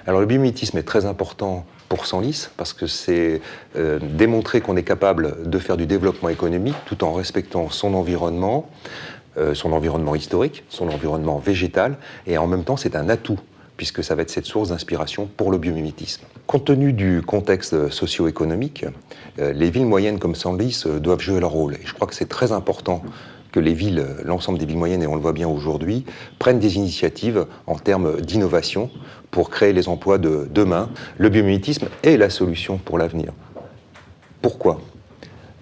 Alors le biomimétisme est très important pour Senlis parce que c'est démontrer qu'on est capable de faire du développement économique tout en respectant son environnement historique, son environnement végétal, et en même temps c'est un atout puisque ça va être cette source d'inspiration pour le biomimétisme. Compte tenu du contexte socio-économique, les villes moyennes comme Senlis doivent jouer leur rôle. Et je crois que c'est très important que les villes, l'ensemble des villes moyennes, et on le voit bien aujourd'hui, prennent des initiatives en termes d'innovation pour créer les emplois de demain. Le biomimétisme est la solution pour l'avenir. Pourquoi ?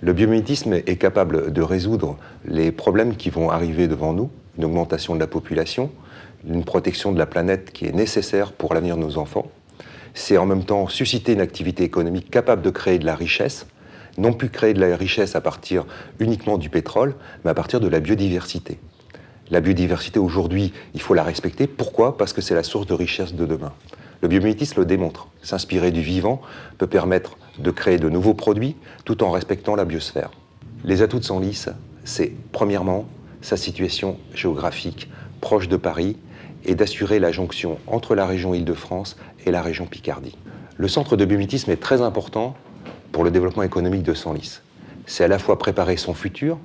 Le biomimétisme est capable de résoudre les problèmes qui vont arriver devant nous, une augmentation de la population, une protection de la planète qui est nécessaire pour l'avenir de nos enfants. C'est en même temps susciter une activité économique capable de créer de la richesse, non plus créer de la richesse à partir uniquement du pétrole, mais à partir de la biodiversité. La biodiversité, aujourd'hui, il faut la respecter. Pourquoi ? Parce que c'est la source de richesse de demain. Le biomimétisme le démontre. S'inspirer du vivant peut permettre de créer de nouveaux produits tout en respectant la biosphère. Les atouts de Senlis, c'est premièrement sa situation géographique proche de Paris et d'assurer la jonction entre la région Île-de-France et la région Picardie. Le centre de biomimétisme est très important pour le développement économique de Senlis. C'est à la fois préparer son futur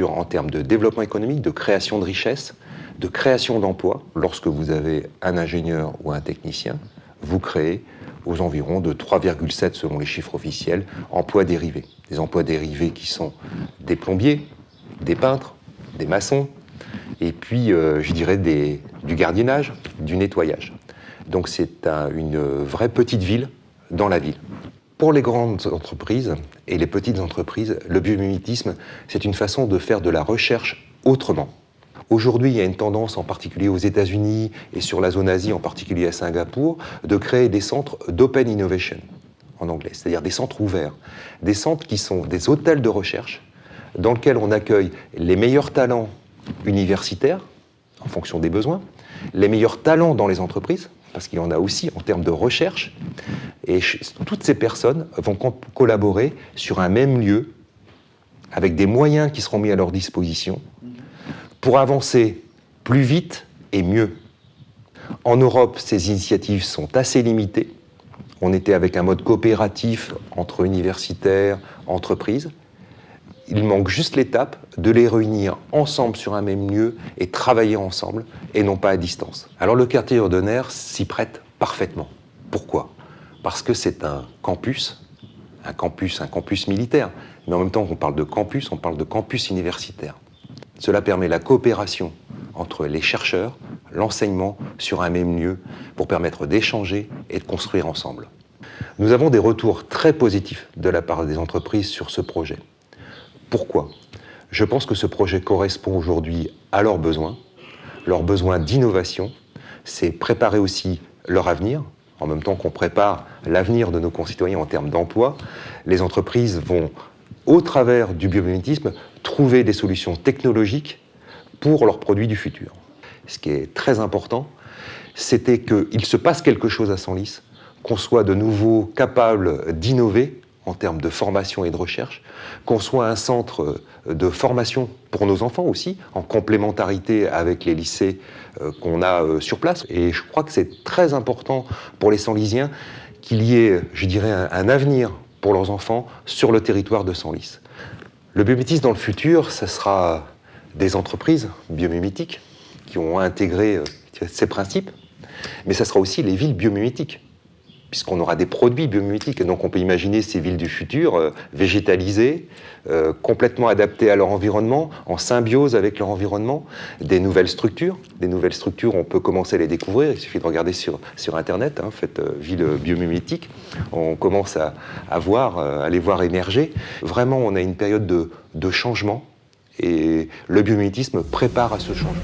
en termes de développement économique, de création de richesses, de création d'emplois. Lorsque vous avez un ingénieur ou un technicien, vous créez aux environs de 3,7 selon les chiffres officiels, emplois dérivés. Des emplois dérivés qui sont des plombiers, des peintres, des maçons, et puis, je dirais, du gardiennage, du nettoyage. Donc c'est une vraie petite ville dans la ville. Pour les grandes entreprises et les petites entreprises, le biomimétisme, c'est une façon de faire de la recherche autrement. Aujourd'hui, il y a une tendance, en particulier aux États-Unis et sur la zone Asie, en particulier à Singapour, de créer des centres d'open innovation, en anglais, c'est-à-dire des centres ouverts. Des centres qui sont des hôtels de recherche dans lesquels on accueille les meilleurs talents universitaires, en fonction des besoins, les meilleurs talents dans les entreprises, parce qu'il y en a aussi en termes de recherche, et toutes ces personnes vont collaborer sur un même lieu, avec des moyens qui seront mis à leur disposition, pour avancer plus vite et mieux. En Europe, ces initiatives sont assez limitées. On était avec un mode coopératif entre universitaires, entreprises. Il manque juste l'étape de les réunir ensemble sur un même lieu et travailler ensemble, et non pas à distance. Alors le quartier Urdener s'y prête parfaitement. Pourquoi ? Parce que c'est un campus militaire. Mais en même temps qu'on parle de campus universitaire. Cela permet la coopération entre les chercheurs, l'enseignement sur un même lieu pour permettre d'échanger et de construire ensemble. Nous avons des retours très positifs de la part des entreprises sur ce projet. Pourquoi ? Je pense que ce projet correspond aujourd'hui à leurs besoins d'innovation. C'est préparer aussi leur avenir, en même temps qu'on prépare l'avenir de nos concitoyens en termes d'emploi. Les entreprises vont, au travers du biomimétisme, trouver des solutions technologiques pour leurs produits du futur. Ce qui est très important, c'était qu'il se passe quelque chose à Senlis, qu'on soit de nouveau capable d'innover en termes de formation et de recherche, qu'on soit un centre de formation pour nos enfants aussi, en complémentarité avec les lycées qu'on a sur place. Et je crois que c'est très important pour les Senlisiens qu'il y ait, je dirais, un avenir pour leurs enfants sur le territoire de Senlis. Le biomimétisme dans le futur, ce sera des entreprises biomimétiques qui ont intégré ces principes, mais ce sera aussi les villes biomimétiques, puisqu'on aura des produits biomimétiques. Et donc on peut imaginer ces villes du futur végétalisées, complètement adaptées à leur environnement, en symbiose avec leur environnement, des nouvelles structures. Des nouvelles structures, on peut commencer à les découvrir, il suffit de regarder sur Internet, faites ville biomimétique, on commence à les voir émerger. Vraiment, on a une période de changement, et le biomimétisme prépare à ce changement.